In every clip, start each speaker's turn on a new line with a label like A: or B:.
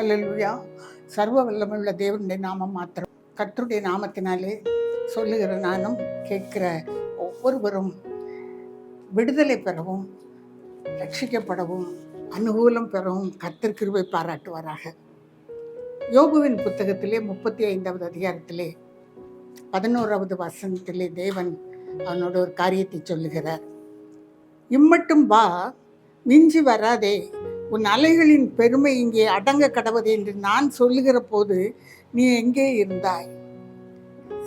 A: அல்லேலூயா. சர்வ வல்லமையுள்ள தேவனுடைய நாமம் மாத்திரம். கர்த்தருடைய நாமத்தினாலே சொல்லுகிற நானும் கேட்கிற ஒவ்வொருவரும் விடுதலை பெறவும், ரட்சிக்கப்படவும், அனுகூலம் பெறவும் கர்த்தர் கிருபை பாராட்டுவாராக. யோபுவின் புத்தகத்திலே 35வது அதிகாரத்திலே 11வது வசனத்திலே தேவன் அவனோட ஒரு காரியத்தை சொல்லுகிறார். இம்மட்டும் வா, மிஞ்சி வராதே, உன் அலைகளின் பெருமை இங்கே அடங்க கடவது என்று நான் சொல்லுகிற போது நீ எங்கே இருந்தாய்?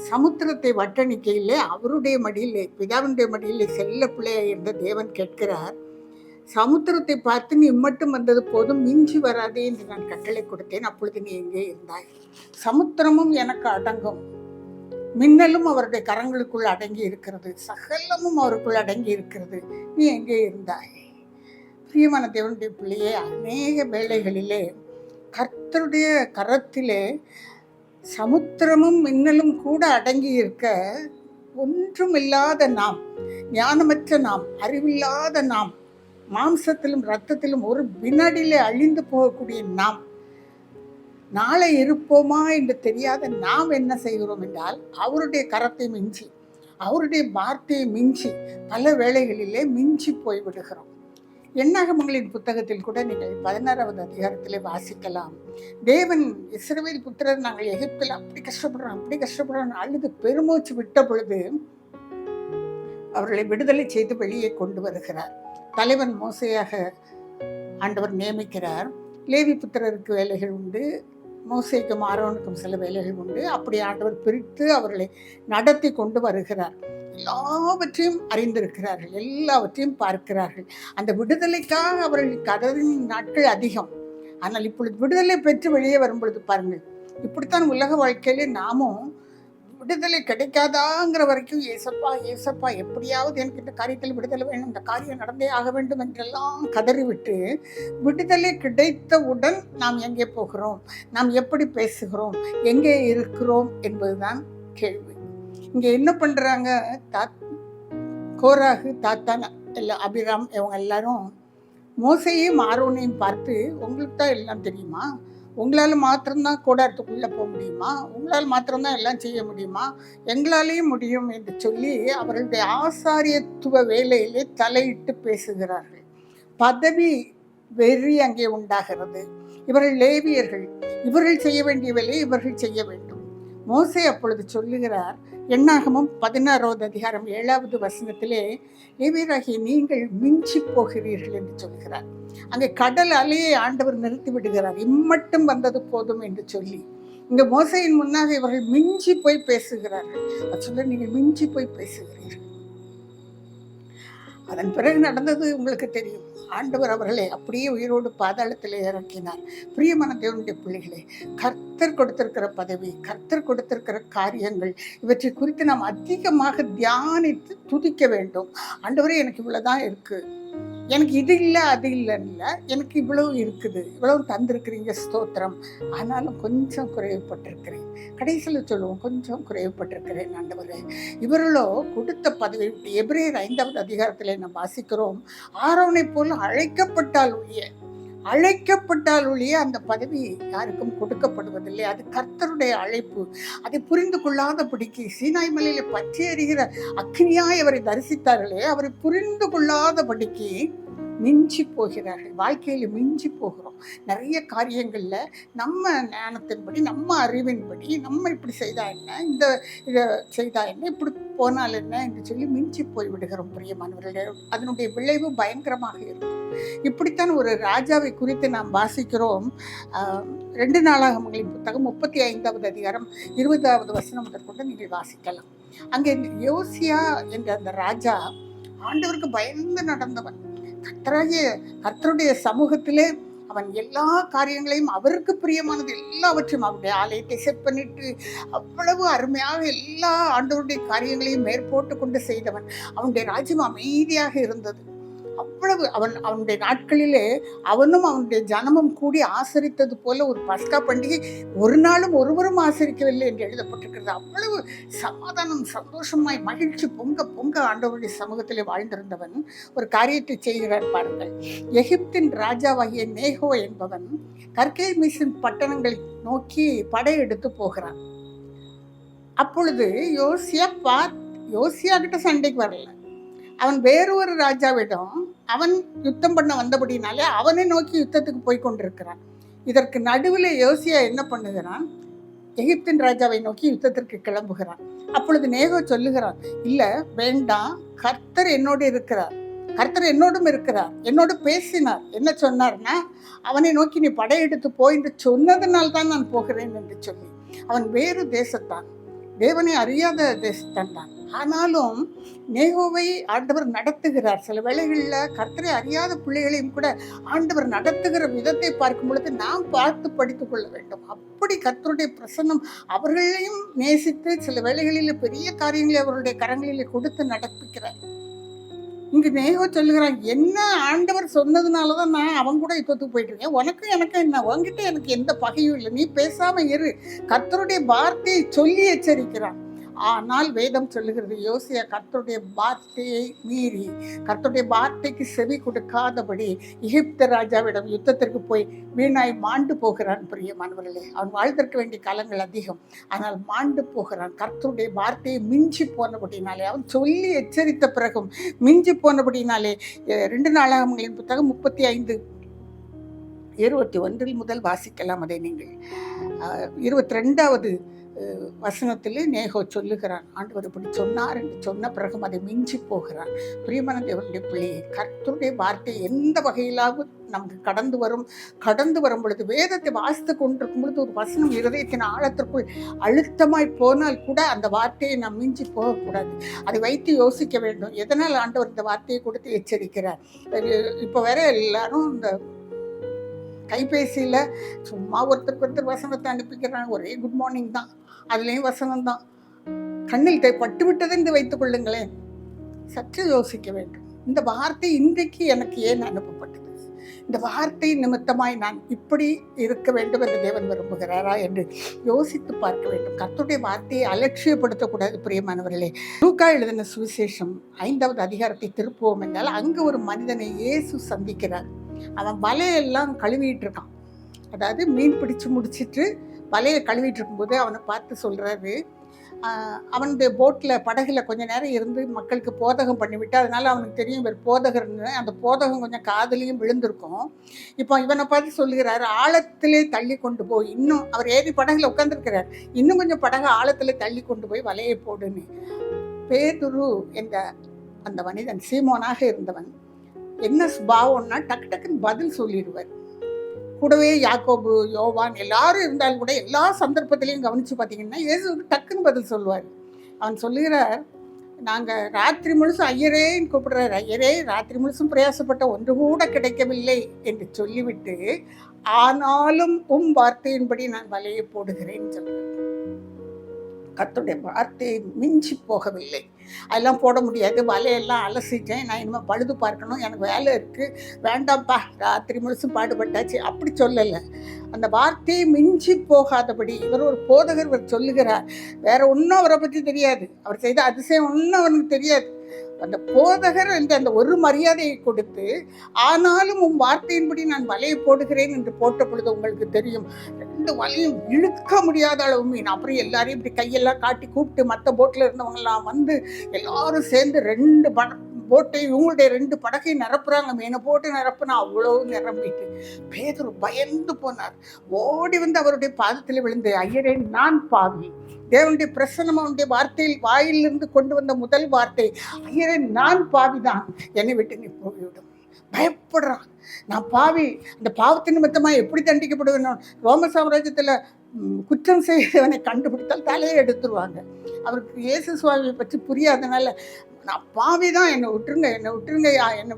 A: சமுத்திரத்தை வட்டணிக்கையிலே அவருடைய மடியிலே, பிதாவினுடைய மடியிலே செல்ல பிள்ளையா இருந்த தேவன் கேட்கிறார், சமுத்திரத்தை பார்த்து நீ இம்மட்டும் வந்தது போதும், மிஞ்சி வராதே என்று நான் கட்டளை கொடுத்தேன், அப்பொழுது நீ எங்கே இருந்தாய்? சமுத்திரமும் எனக்கு அடங்கும், மின்னலும் அவருடைய கரங்களுக்குள் அடங்கி இருக்கிறது, சகலமும் அவருக்குள் அடங்கி இருக்கிறது, நீ எங்கே இருந்தாய்? பிரியமான தேவனுடைய பிள்ளையே, அநேக வேளைகளிலே கர்த்தருடைய கரத்திலே சமுத்திரமும் மின்னலும் கூட அடங்கி இருக்க, ஒன்றும் இல்லாத நாம், ஞானமற்ற நாம், அறிவில்லாத நாம், மாம்சத்திலும் இரத்தத்திலும் ஒரு வினாடியிலே அழிந்து போகக்கூடிய நாம், நாளை இருப்போமா என்று தெரியாத நாம் என்ன செய்கிறோம் என்றால், அவருடைய கரத்தை மிஞ்சி, அவருடைய வார்த்தையை மிஞ்சி, பல வேளைகளிலே மிஞ்சி போய்விடுகிறோம். என்னாகமங்களின் புத்தகத்தில் கூட நீங்கள் 16வது அதிகாரத்திலே வாசிக்கலாம். தேவன் இஸ்ரவேல் புத்திரர் நாங்கள் எகிப்தில் அப்படி கஷ்டப்படுறோம் அழுது பெருமூச்சு விட்ட பொழுது அவர்களை விடுதலை செய்து வெளியே கொண்டு வருகிறார். தலைவன் மோசையாக ஆண்டவர் நியமிக்கிறார். லேவி புத்திரருக்கு வேலைகள் உண்டு, மோசேக்கும் ஆரோனுக்கும் சில வேலைகள் உண்டு. அப்படி ஆண்டவர் பிரித்து அவர்களை நடத்தி கொண்டு வருகிறார். எல்லாவற்றையும் அறிந்திருக்கிறார்கள், எல்லாவற்றையும் பார்க்கிறார்கள். அந்த விடுதலைக்காக அவர்கள் கதறின் நாட்கள் அதிகம். ஆனால் இப்பொழுது விடுதலை பெற்று வெளியே வரும் பொழுது பாருங்கள், இப்படித்தான் உலக வாழ்க்கையிலே நாமும் விடுதலை கிடைக்காதாங்கிற வரைக்கும் ஏசப்பா ஏசப்பா எப்படியாவது எனக்கு இந்த காரியத்தில் விடுதலை வேணும், இந்த காரியம் நடந்தே ஆக வேண்டும் என்றெல்லாம் கதறிவிட்டு, விடுதலை கிடைத்தவுடன் நாம் எங்கே போகிறோம், நாம் எப்படி பேசுகிறோம், எங்கே இருக்கிறோம் என்பதுதான் கேள்வி. இங்கே என்ன பண்ணுறாங்க, கோராகு, தாத்தான், எல்லாம் அபிராம், இவங்க எல்லாரும் மோசையும் ஆரோனையும் பார்த்து, உங்களுக்கு தான் எல்லாம் தெரியுமா, உங்களால் மாத்திரம்தான் கூடாரத்துக்குள்ளே போக முடியுமா, உங்களால் மாத்திரம்தான் எல்லாம் செய்ய முடியுமா, எங்களாலேயும் முடியும் என்று சொல்லி அவர்களுடைய ஆசாரியத்துவ வேலையிலே தலையிட்டு பேசுகிறார்கள். பதவி வெறி அங்கே உண்டாகிறது. இவர்கள் லேவியர்கள், இவர்கள் செய்ய வேண்டிய வேலையை இவர்கள் செய்ய வேண்டும். மோசே அப்பொழுது சொல்லுகிறார், என்னாகமம் 16வது அதிகாரம் 7வது வசனத்திலே, லேவியராகிய நீங்கள் மிஞ்சி போகிறீர்கள் என்று சொல்கிறார். அங்கே கடல் அலையை ஆண்டவர் நிறுத்தி விடுகிறார். இம்மட்டும் வந்தது போதும் என்று சொல்லி இங்க மோசையின் முன்னாக இவர்கள் மிஞ்சி போய் பேசுகிறார்கள். சொல்ல, நீங்கள் மிஞ்சி போய் பேசுகிறீர்கள். அதன் பிறகு நடந்தது உங்களுக்கு தெரியும். ஆண்டவர் அவர்களை அப்படியே உயிரோடு பாதாளத்தில் இறக்கினார். பிரியமான தேவனுடைய பிள்ளைகளே, கர்த்தர் கொடுத்திருக்கிற பதவி, கர்த்தர் கொடுத்திருக்கிற காரியங்கள், இவற்றை குறித்து நாம் அதிகமாக தியானித்து துதிக்க வேண்டும். ஆண்டவரே, எனக்கு இவ்வளவுதான் இருக்கு, எனக்கு இது இல்லை அது இல்லைன்னு, எனக்கு இவ்வளவு இருக்குது, இவ்வளவு தந்திருக்கிறீங்க, ஸ்தோத்திரம், ஆனாலும் கொஞ்சம் குறைவுபட்டிருக்கிறேன். கடைசியில் சொல்லுவோம், கொஞ்சம் குறைவுபட்டிருக்கிறேன் ஆண்டவரே. இவர்களோ கொடுத்த பதவி விட்டு, எபிரேயர் 5வது அதிகாரத்திலே நாம் வாசிக்கிறோம், ஆரோனை போல அழைக்கப்பட்டால் ஒழிய அந்த பதவி யாருக்கும் கொடுக்கப்படுவதில்லை. அது கர்த்தருடைய அழைப்பு. அதை புரிந்து கொள்ளாதபடிக்கு சீனாய் மலையில பற்றி எறிகிற அக்னியாய் அவரை தரிசித்தார்களே, அவரை புரிந்து கொள்ளாதபடிக்கு மிஞ்சி போகிறார்கள். வாழ்க்கையில் மிஞ்சி போகிறோம். நிறைய காரியங்கள்ல நம்ம ஞானத்தின்படி, நம்ம அறிவின்படி, நம்ம இப்படி செய்தா என்ன, இதை செய்தா என்ன, இப்படி போனால் என்ன என்று சொல்லி மிஞ்சி போய் விடுகிறோம். பிரியமானவர்கள், அதனுடைய விளைவு பயங்கரமாக இருக்கும். இப்படித்தான் ஒரு ராஜாவை குறித்து நாம் வாசிக்கிறோம். 2 நாளாகமங்களின் புத்தகம் 35வது அதிகாரம் 20வது வசனம் முதற்கொண்டு நீங்கள் வாசிக்கலாம். அங்கே யோசியா என்ற அந்த ராஜா ஆண்டவருக்கு பயந்து நடந்தவன். கர்த்தருடைய சமூகத்திலே அவன் எல்லா காரியங்களையும், அவருக்கு பிரியமானது எல்லாவற்றையும், அவருடைய ஆலயத்தை செட் பண்ணிட்டு அவ்வளவு அருமையாக எல்லா ஆண்டவருடைய காரியங்களையும் மேற்போட்டு கொண்டு செய்தவன். அவனுடைய ராஜ்யம் அமைதியாக இருந்தது. அவ்வளவு அவனுடைய நாட்களிலே அவனும் அவனுடைய ஜனமும் கூடி ஆசரித்தது போல ஒரு பஸ்கா பண்டிகை ஒரு நாளும் ஒருவரும் ஆசரிக்கவில்லை என்று எழுதப்பட்டிருக்கிறது. அவ்வளவு சமாதானம், சந்தோஷமாய், மகிழ்ச்சி பொங்க பொங்க ஆண்டவருடைய சமூகத்திலே வாழ்ந்திருந்தவன் ஒரு காரியத்தை செய்கிறார் பாருங்கள். எகிப்தின் ராஜாவாகிய நேகோ என்பவன் கர்கேமிசின் பட்டணங்களை நோக்கி படையெடுத்து போகிறான். அப்பொழுது யோசியா கிட்ட சண்டைக்கு வரல, அவன் வேறொரு ராஜாவிடம் அவன் யுத்தம் பண்ண வந்தபடினாலே அவனை நோக்கி யுத்தத்துக்கு போய் கொண்டிருக்கிறான். இதற்கு நடுவில் யோசியா என்ன பண்ணுகிறான்? எகிப்தின் ராஜாவை நோக்கி யுத்தத்திற்கு கிளம்புகிறான். அப்பொழுது நேகோ சொல்லுகிறான், இல்ல வேண்டாம், கர்த்தர் என்னோடு இருக்கிறார், கர்த்தர் என்னோடும் இருக்கிறார், என்னோடு பேசினார். என்ன சொன்னார்னா, அவனை நோக்கி நீ படையெடுத்து போய் என்று சொன்னதுனால்தான் நான் போகிறேன் என்று சொல்லி. அவன் வேறு தேசத்தான், தேவனை அறியாத தேசத்தான் தான். ஆனாலும் நேகோவை ஆண்டவர் நடத்துகிறார். சில வேளைகளில் கர்த்தரை அறியாத பிள்ளைகளையும் கூட ஆண்டவர் நடத்துகிற விதத்தை பார்க்கும் பொழுது நாம் பார்த்து படித்துக் கொள்ள வேண்டும். அப்படி கர்த்தருடைய பிரசன்னம் அவர்களையும் நேசித்து சில வேளைகளில் பெரிய காரியங்களை அவருடைய கரங்களிலே கொடுத்து நடப்பிக்கிறார். இங்கு நேகோ சொல்லுகிறான், என்ன ஆண்டவர் சொன்னதுனாலதான் நான் அவன் கூட யுத்தத்துக்கு போயிட்டு இருக்கேன், உனக்கும் எனக்கும் என்ன, உன்கிட்ட எனக்கு எந்த பகையும் இல்லை, நீ பேசாம இரு. கர்த்தருடைய வார்த்தையை சொல்லி எச்சரிக்கிறான். ஆனால் வேதம் சொல்லுகிறது, யோசியா கர்த்தருடைய வார்த்தையை மீறி, கர்த்தருடைய வார்த்தைக்கு செவி கொடுக்காதபடி எகிப்து ராஜாவிடம் யுத்தத்திற்கு போய் வீணாய் மாண்டு போகிறான். பிரியமானவர்களே, அவன் வாழ்ந்திருக்க வேண்டிய காலங்கள் அதிகம், ஆனால் மாண்டு போகிறான். கர்த்தருடைய வார்த்தையை மிஞ்சி போனபடினாலே, அவன் சொல்லி எச்சரித்த பிறகும் மிஞ்சி போனபடினாலே. 2 நாளாகமங்களின் புத்தகம் 35:21 முதல் வாசிக்கலாம். அதை நீங்கள் 22வது வசனத்திலே நேகோ சொல்லுகிறான், ஆண்டவர் இப்படி சொன்னார் என்று சொன்ன பிறகும் அதை மிஞ்சி போகிறான். பிரியமான தேவனுடைய பிள்ளையை, கர்த்தருடைய வார்த்தை எந்த வகையிலாவது நமக்கு கடந்து வரும் பொழுது, வேதத்தை வாசித்து கொண்டிருக்கும் பொழுது ஒரு வசனம் இருதயத்தின் ஆழத்திற்குள் அழுத்தமாய் போனால் கூட அந்த வார்த்தையை நாம் மிஞ்சி போகக்கூடாது. அதை வைத்து யோசிக்க வேண்டும், எதனால் ஆண்டவர் இந்த வார்த்தையை கொடுத்து எச்சரிக்கிறார். இப்போ வேற எல்லாரும் இந்த கைபேசியில் சும்மா ஒருத்தருக்கு வசனத்தை அனுப்பிக்கிறாங்க, ஒரே குட் மார்னிங் தான், அதுலேயும் வசனம் தான், கண்ணில் பட்டு விட்டது என்று வைத்துக் கொள்ளுங்களேன். சற்று யோசிக்க வேண்டும், இந்த வார்த்தை இன்றைக்கு எனக்கு ஏன் அனுப்பப்பட்டது, இந்த வார்த்தை நிமித்தமாய் நான் இப்படி இருக்க வேண்டும் என்று தேவன் விரும்புகிறாரா என்று யோசித்து பார்க்க வேண்டும். கர்த்தருடைய வார்த்தையை அலட்சியப்படுத்தக்கூடாது. பிரியமானவர்களே, லூக்கா எழுதின சுவிசேஷம் 5வது அதிகாரத்தை திருப்புவோம் என்றால், அங்கு ஒரு மனிதனை இயேசு சந்திக்கிறார். அவன் வலையெல்லாம் கழுவிட்டு இருக்கான். அதாவது மீன் பிடிச்சு முடிச்சுட்டு வலையை கழுவிட்டு இருக்கும்போது அவனை பார்த்து சொல்றாரு, அவனுடைய போட்டில் படகுல கொஞ்ச நேரம் இருந்து மக்களுக்கு போதகம் பண்ணிவிட்டு, அதனால அவனுக்கு தெரியும் இவர் போதகர்னு. அந்த போதகம் கொஞ்சம் காதலையும் விழுந்திருக்கும். இப்போ இவனை பார்த்து சொல்லுகிறாரு, ஆழத்திலே தள்ளி கொண்டு போய், இன்னும் அவர் ஏறி படகுல உட்காந்துருக்கிறார், இன்னும் கொஞ்சம் படகு ஆழத்திலே தள்ளி கொண்டு போய் வலையை போடுன்னு. பேதுரு என்ற அந்த மனிதன், சீமோனாக இருந்தவன், என்ன சுபாவம்னா டக்கு டக்குன்னு பதில் சொல்லிடுவார். கூடவே யாக்கோபு, யோவான் எல்லாரும் இருந்தாலும் கூட எல்லா சந்தர்ப்பத்திலையும் கவனித்து பார்த்தீங்கன்னா இயேசுக்கு டக்குன்னு பதில் சொல்லுவார். அவன் சொல்லுகிறார், நாங்கள் ராத்திரி முழுசும் ஐயரேன்னு கூப்பிடுறாரு, ஐயரே ராத்திரி முழுசும் பிரயாசப்பட்ட ஒன்று கூட கிடைக்கவில்லை என்று சொல்லிவிட்டு, ஆனாலும் வார்த்தையின்படி நான் வலையை போடுகிறேன்னு சொல்கிறேன். கர்த்தருடைய வார்த்தையை மிஞ்சி போகவில்லை. அதெல்லாம் போட முடியாது, வலையெல்லாம் அலசிட்டேன், நான் இனிமேல் பழுது பார்க்கணும், எனக்கு வேலை இருக்குது, வேண்டாம்ப்பா, ராத்திரி முழுசும் பாடுபட்டாச்சு, அப்படி சொல்லலை. அந்த வார்த்தையை மிஞ்சி போகாதபடி இவர் ஒரு போதகர், இவர் சொல்லுகிறார். வேற ஒன்றும் அவரை பற்றி தெரியாது, அவர் செய்த அதிசயம் ஒன்றும் அவனுக்கு தெரியாது. அந்த போதகர் என்று அந்த ஒரு மரியாதையை கொடுத்து, ஆனாலும் வார்த்தையின்படி நான் வலையை போடுகிறேன் என்று போட்ட பொழுது உங்களுக்கு தெரியும், 2 வலையும் இழுக்க முடியாத அளவு மீன். அப்புறம் எல்லாரையும் இப்படி கையெல்லாம் காட்டி கூப்பிட்டு மற்ற போட்டில் இருந்தவங்கெல்லாம் வந்து எல்லாரும் சேர்ந்து 2 போட்டை, இவங்களுடைய 2 படகை நிரப்புறாங்க. மீனை போட்டு நிரப்புனா அவ்வளோ நிரம்பிட்டு பேதுரு பயந்து போனார். ஓடி வந்து அவருடைய பாதத்தில் விழுந்து, ஐயரே நான் பாவி, தேவனுடைய பிரசன்னம் அவனுடைய வார்த்தையில் வாயிலிருந்து கொண்டு வந்த முதல் வார்த்தை, ஐயரே நான் பாவிதான், என்னை விட்டு நீ போய்விடும். பயப்படுறான், நான் பாவி, அந்த பாவத்தின் நிமித்தமாக எப்படி தண்டிக்கப்படுவேன். ரோம சாம்ராஜ்யத்தில் குற்றம் செய்தவனை கண்டுபிடித்தால் தலையை எடுத்துருவாங்க. அவருக்கு இயேசு சுவாமியை பற்றி புரியாதனால, நான் பாவி தான், என்னை விட்டுருங்க, என்னை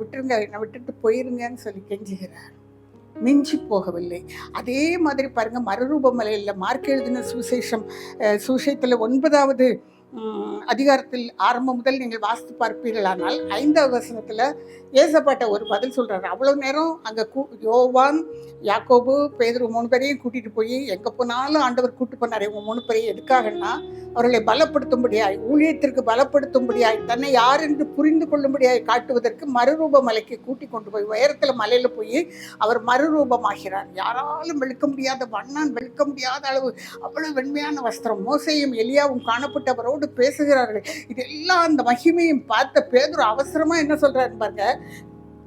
A: விட்டுட்டு போயிருங்கன்னு சொல்லி கெஞ்சுகிறார். மிஞ்சி போகவில்லை. அதே மாதிரி பாருங்க, மறுரூபமலையில் மார்க் எழுதின சுவிசேஷத்தில் 9வது அதிகாரத்தில் ஆரம்பம் முதல் நீங்கள் வாசித்து பார்ப்பீர்களானால் 5வது வசனத்தில் ஏசப்பாட்ட ஒரு பதில் சொல்கிறாரு. அவ்வளோ நேரம் அங்கே யோவான், யாக்கோபு, பேதுரு 3 பேரையும் கூட்டிகிட்டு போய் எங்கே போனாலும் ஆண்டவர் கூட்டு போனார். இவங்க 3 பேரையும் எதுக்காகன்னா அவர்களை பலப்படுத்தும்படியாய், ஊழியத்திற்கு பலப்படுத்தும்படியாய், தன்னை யார் என்று புரிந்து கொள்ளும்படியாய் காட்டுவதற்கு மறுரூப மலைக்கு கூட்டி கொண்டு போய் உயரத்தில் மலையில் போய் அவர் மறுரூபமாகிறார். யாராலும் வெளுக்க முடியாத வண்ணான், வெளுக்க முடியாத அளவு அவ்வளவு வெண்மையான வஸ்திரம், மோசேயும் எலியாவும் காணப்பட்டவரோடு பேசுகிறார்கள். இதெல்லாம் அந்த மகிமையும் பார்த்த பேதுரு அவசரமா என்ன சொல்றாரு பாருங்க.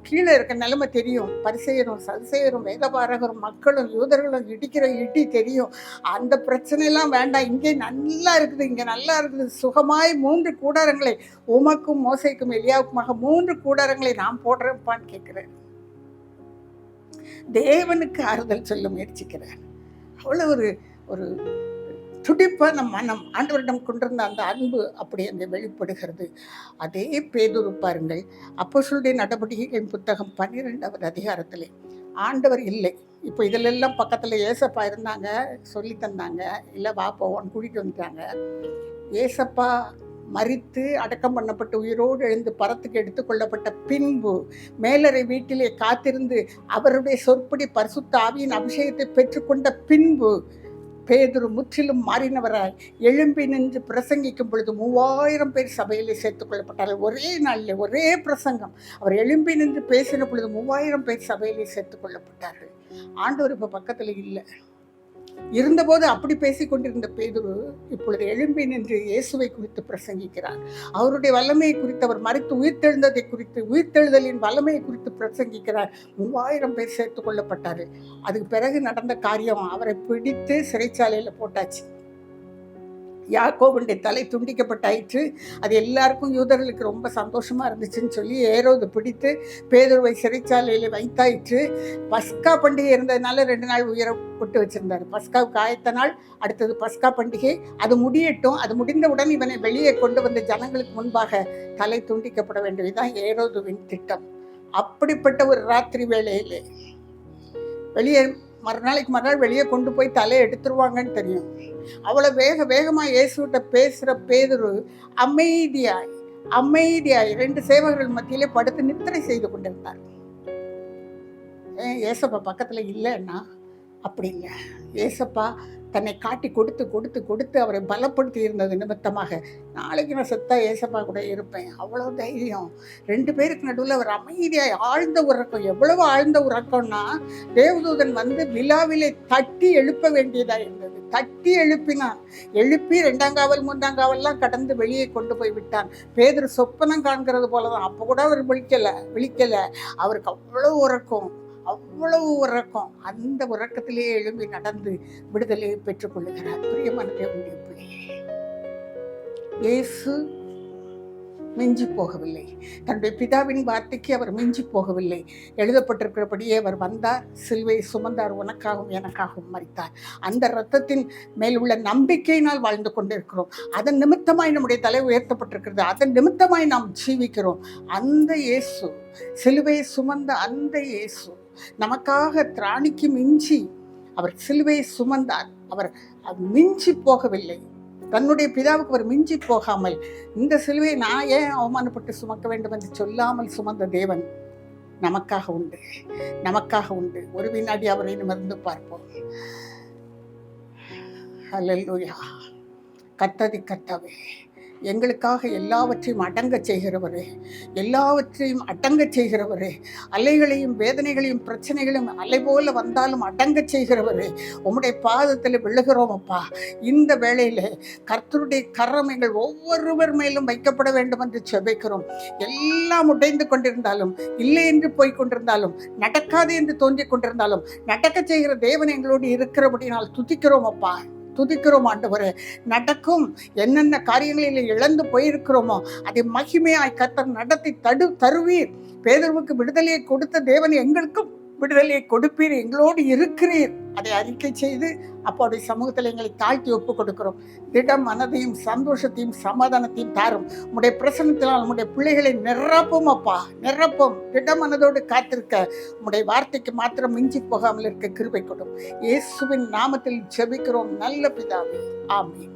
A: கீழே இருக்க நிலைமை தெரியும், பரிசேயரும் சதுசேயரும் வேதபாரகரும் மக்களும் யூதர்களும் இடிக்கிற இடி தெரியும். அந்த பிரச்சனையெல்லாம் வேண்டாம், இங்கே நல்லா இருக்குது, இங்கே நல்லா இருக்குது, சுகமாய் 3 கூடாரங்களை உமக்கும் மோசைக்கும் எலியாவுக்குமாக 3 கூடாரங்களை நான் போடுறேன்ப்பான்னு கேட்கிறேன். தேவனுக்கு ஆறுதல் சொல்ல முயற்சிக்கிறார். அவ்வளோ ஒரு துடிப்பான மனம் ஆண்டவரிடம் கொண்டிருந்த அந்த அன்பு அப்படி அங்கே வெளிப்படுகிறது. அதே பேதுரு பாருங்கள், அப்போஸ்தலருடைய நடவடிக்கைகளின் புத்தகம் 12வது அதிகாரத்திலே ஆண்டவர் இல்லை. இப்போ இதிலெல்லாம் பக்கத்தில் ஏசப்பா இருந்தாங்க, சொல்லி தந்தாங்க, இல்லை வா போவோன்னு கூட்டிகிட்டு வந்துட்டாங்க. ஏசப்பா மரித்து அடக்கம் பண்ணப்பட்டு உயிரோடு எழுந்து பரத்துக்கு எடுத்துக்கொள்ளப்பட்ட பின்பு மேலறை வீட்டிலே காத்திருந்து அவருடைய சொற்படி பரிசுத்த ஆவியின் அபிஷேகத்தை பெற்றுக்கொண்ட பின்பு பேதுரு முற்றிலும் மாறினவராய் எழும்பி நின்று பிரசங்கிக்கும் பொழுது 3000 பேர் சபையிலே சேர்த்துக் கொள்ளப்பட்டார்கள். ஒரே நாளில் ஒரே பிரசங்கம். அவர் எழும்பி நின்று பேசின பொழுது 3000 பேர் சபையிலே சேர்த்துக் கொள்ளப்பட்டார்கள். ஆண்டவர் இப்போ பக்கத்தில் இல்லை. இருந்தபோது அப்படி பேசிக் கொண்டிருந்த பேதுரு இப்பொழுது எழும்பி நின்று இயேசுவை குறித்து பிரசங்கிக்கிறார். அவருடைய வல்லமையை குறித்து, அவர் மரித்து உயிர்த்தெழுந்ததை குறித்து, உயிர்த்தெழுதலின் வல்லமையை குறித்து பிரசங்கிக்கிறார். 3000 பேர் சேர்த்துக் கொள்ளப்பட்டாரு. அதுக்கு பிறகு நடந்த காரியம், அவரை பிடித்து சிறைச்சாலையில் போட்டாச்சு. யாக்கோபுடைய தலை துண்டிக்கப்பட்டாயிற்று. அது எல்லாருக்கும் யூதர்களுக்கு ரொம்ப சந்தோஷமாக இருந்துச்சுன்னு சொல்லி ஏரோது பிடித்து பேதுருவை சிறைச்சாலையில் வைத்தாயிற்று. பஸ்கா பண்டிகை இருந்ததுனால 2 நாள் உயிரை விட்டு வச்சுருந்தார். பஸ்காவுக்கு ஆயத்த நாள், அடுத்தது பஸ்கா பண்டிகை. அது முடியட்டும், அது முடிந்தவுடன் இவனை வெளியே கொண்டு வந்து ஜனங்களுக்கு முன்பாக தலை துண்டிக்கப்பட வேண்டும். இதுதான் ஏரோதுவின் திட்டம். அப்படிப்பட்ட ஒரு ராத்திரி வேளையிலே வெளியே மறுநாள் வெளியே கொண்டு போய் தலையை எடுத்துருவாங்கன்னு தெரியும். அவ்வளோ வேகமாக இயேசுகிட்ட பேசுகிற பேதுரு அமைதியாய் 2 சேவகர்கள் மத்தியிலே படுத்து நித்திரை செய்து கொண்டிருந்தார். ஏசப்பா பக்கத்தில் இல்லைன்னா அப்படிங்க. ஏசப்பா தன்னை காட்டி கொடுத்து அவரை பலப்படுத்தி இருந்தது நிமித்தமாக நாளைக்கு நான் செத்தா ஏசப்பா கூட இருப்பேன், அவ்வளோ தைரியம். 2 பேருக்கு நடுவில் அவர் அமைதியாக ஆழ்ந்த உறக்கம். எவ்வளவு ஆழ்ந்த உறக்கம்னா, தேவதூதன் வந்து விழாவிலே தட்டி எழுப்ப வேண்டியதாக இருந்தது. தட்டி எழுப்பினான். எழுப்பி 2ஆம் காவல் 3ஆம் காவல்லாம் கடந்து வெளியே கொண்டு போய் விட்டான். பேதுரு சொப்பனம் காண்கிறது போலதான். அப்போ கூட அவர் விழிக்கலை. அவருக்கு அவ்வளவு உறக்கம். அந்த உறக்கத்திலே எழும்பி நடந்து விடுதலையை பெற்றுக்கொள்ளுகிறார். பிரியமான தேவனுடைய பிள்ளையே, இயேசு மிஞ்சி போகவில்லை. தன்னுடைய பிதாவின் வார்த்தைக்கு அவர் மிஞ்சி போகவில்லை. எழுதப்பட்டிருக்கிறபடியே அவர் வந்தார், சிலுவை சுமந்தார், உனக்காகவும் எனக்காகவும் மரித்தார். அந்த இரத்தத்தின் மேல் உள்ள நம்பிக்கையினால் வாழ்ந்து கொண்டிருக்கிறோம். அதன் நிமித்தமாய் நம்முடைய தலை உயர்த்தப்பட்டிருக்கிறது. அதன் நிமித்தமாய் நாம் ஜீவிக்கிறோம். அந்த இயேசு, சிலுவையை சுமந்த அந்த இயேசு நமக்காக திராணிக்கு மிஞ்சி அவர் சிலுவையை சுமந்தார். அவர் மிஞ்சி போகவில்லை. தன்னுடைய பிதாவுக்கு அவர் மிஞ்சி போகாமல் இந்த சிலுவையை நான் ஏன் அவமானப்பட்டு சுமக்க வேண்டும் என்று சொல்லாமல் சுமந்த தேவன் நமக்காக உண்டு. ஒரு வினாடி அவரை நிமிர்ந்து பார்ப்போம். ஹல்லேலூயா. கர்த்தாவே, எங்களுக்காக எல்லாவற்றையும் அடங்க செய்கிறவரே, அலைகளையும் வேதனைகளையும் பிரச்சனைகளையும் அலை போல வந்தாலும் அடங்க செய்கிறவரே, உம்முடைய பாதத்தில் விழுகிறோம் அப்பா. இந்த வேளையிலே கர்த்தருடைய கரம் எங்கள் ஒவ்வொருவர் மேலும் வைக்கப்பட வேண்டும் என்று செபிக்கிறோம். எல்லாம் உடைந்து கொண்டிருந்தாலும், இல்லை என்று போய் கொண்டிருந்தாலும், நடக்காது என்று தோன்றிக் கொண்டிருந்தாலும், நடக்க செய்கிற தேவன் எங்களோடு இருக்கிறபடினால் துதிக்கிறோம் அப்பா. ஆண்டவரே. நடக்கும் என்னென்ன காரியங்களில் இழந்து போயிருக்கிறோமோ அதை மகிமையாய் கர்த்தர் நடத்தி தருவீர். பேதுருவுக்கு விடுதலையை கொடுத்த தேவன் எங்களுக்கும் விடுதலையை கொடுப்பீர், எங்களோடு இருக்கிறீர். அதை அறிக்கை செய்து அப்போடைய சமூகத்தில் எங்களை தாழ்த்தி ஒப்புக் கொடுக்கிறோம். திடம் மனதையும் சந்தோஷத்தையும் சமாதானத்தையும் தாரும். உம்முடைய பிரசன்னத்தினால் உம்முடைய பிள்ளைகளை நிரப்பும் அப்பா, நிரப்பும். திட மனதோடு காத்திருக்க, உம்முடைய வார்த்தைக்கு மாத்திரம் மிஞ்சி போகாமல் இருக்க கிருபை கொடும். இயேசுவின் நாமத்தில் ஜெபிக்கிறோம் நல்ல பிதாவே. ஆமென்.